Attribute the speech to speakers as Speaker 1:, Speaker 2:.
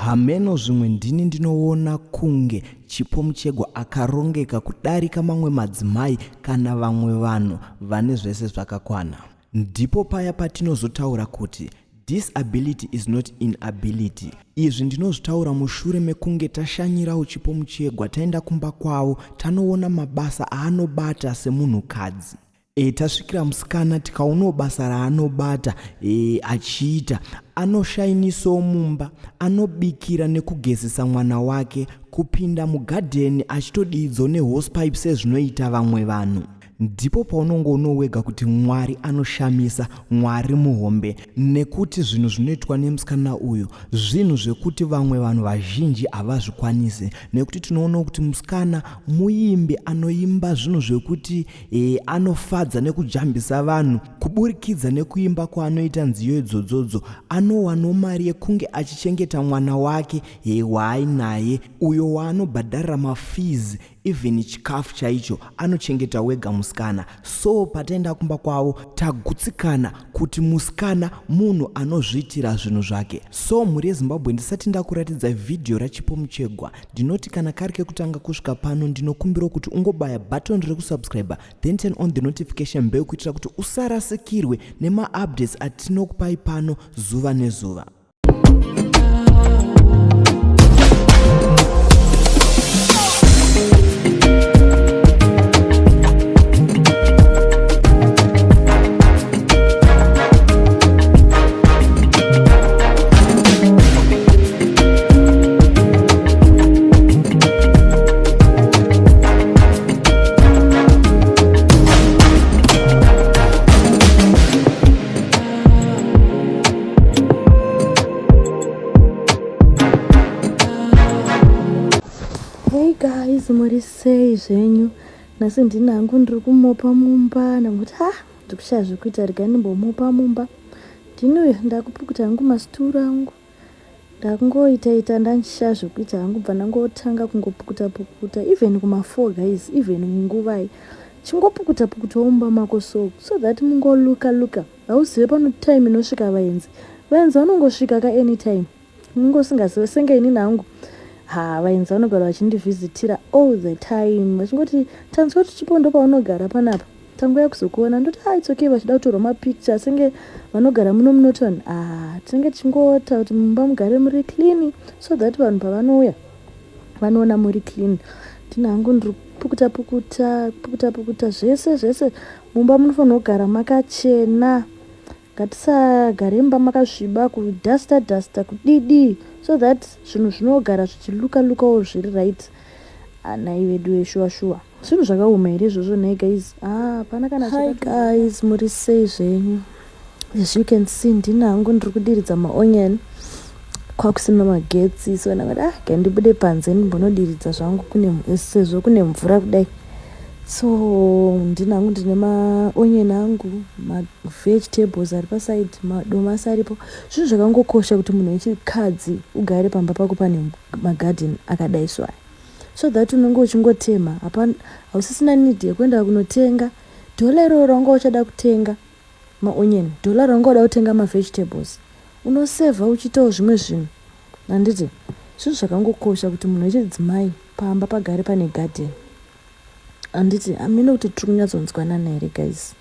Speaker 1: hameno zvimwe ndini ndinoona kunge Chipo Muchegwa akarongeka kudarika mamwe madzimai kana vamwe vanhu vane zvese zvakakwana. Ndipo paya patinozotaura kuti disability is not inability. Izvi ndinozvitaura mushure mekunge tashanyirawo Chipo Muchegwa taenda kumba kwavo tanoona mabasa aanobata semunhukadzi. Tasvikira musikana tikaonawo basa raanobata achiita. Anoshainisawo mumba, anobikira nekugezesa mwana wake, kupinda mugadheni achitodiridzwa nehosepipe sezvinoita vamwe vanhu. Ndipo paunongoona wega kuti Mwari anoshamisa, Mwari muhombe, nekuti zvinhu zvinoitwa nemusikana uyu zvinhu zvekuti vamwe vanhu vazhinji havazvikwanisi. Nekuti tinoona kuti musikana muimbi anoimba zvinhu zvekuti anofadza nekujambisa vanhu kuburikidza nekuimba kwaanoita nziyo idzodzo. Anowanawo mari yekunge achichengeta mwana wake waainaye, uyo waanobhadharira mafizi, even chikafu chaicho anochengeta wega musikana. So pataenda kumba kwavo tagutsikana kuti musikana munhu anozviitira zvinhu zvake. So mhuri yeZimbabwe, ndisati ndakuratidza vhidhiyo raChipo Muchegwa, ndinoti kana kari kekutanga kusvika pano ndinokumbira kuti ungobaya button rekusubscribe, then turn on the notification bell kuitira kuti usarasikirwe nemaupdates atinokupai pano zuva nezuva.
Speaker 2: Hey guys, muri sei zvenyu? Nasi ndinangu ndiri kumopa mumba nanguti ndikushaya zvekuita rega ndimbomopa mumba. Ndino ndakupukuta hangu masituru angu. Ndakungoita ndanchishaya zvekuita hangu bva ndangotanga kungopukuta even kuma4 guys, even munguvai. Chingopukuta mumba mako so that mungoluka. Hauzive pano time inosvika vaenzi. Vaenzi vanongosvika ka anytime. Mungosingazive senge ini nangu. Vaenzi vanogara vachindivhizitira all the time. Vachingoti tanzwa kuti Chipo ndo paunogara panapa. Tanguya kuzokuona ndoti it's okay vachida kutorwa mapicture senge vanogara munotoni. Tinenge chingota kuti mumba mugare muri clean so that vanhu pavanouya vanoona muri clean. Ndinangu ndiri pukuta zvese mumba munofanira kugara makachena. Ngatisagare mumba makasviba kudasta kudidi so that zvinhu zvinogara zvichilukawo zviri right. Nai vedu veshuwa zvinhu zvakaoma here izvozvo nei guys? Pana kana hi guys, muri sei zvenyu? As you can see ndinangu ndiri kudiridza maonyeni kwakusina magetsi, so ndangati ndibude panze ndimbonodiridza zvangu sezvo kune mvura kudai. So ndinangu ndine maonyeni angu, vegetables ari paside, madomasi aripo. Zvinhu zvakangokosha kuti munhu wechikadzi ugare pamba pako pane magarden akadai swai, so that unenge uchingotema. Hausisina need yekuenda kunotenga dhola iroro ranga uchada kutenga maonyeni, dhola ranga uda kutenga mavegetables, unosevha uchiitawo zvimwe zvinhu. Handiti zvinhu zvakangokosha kuti munhu wechidzimai pamba pagare pane garden. Handiti amino kuti tiri kunyatsonzwanana here guys?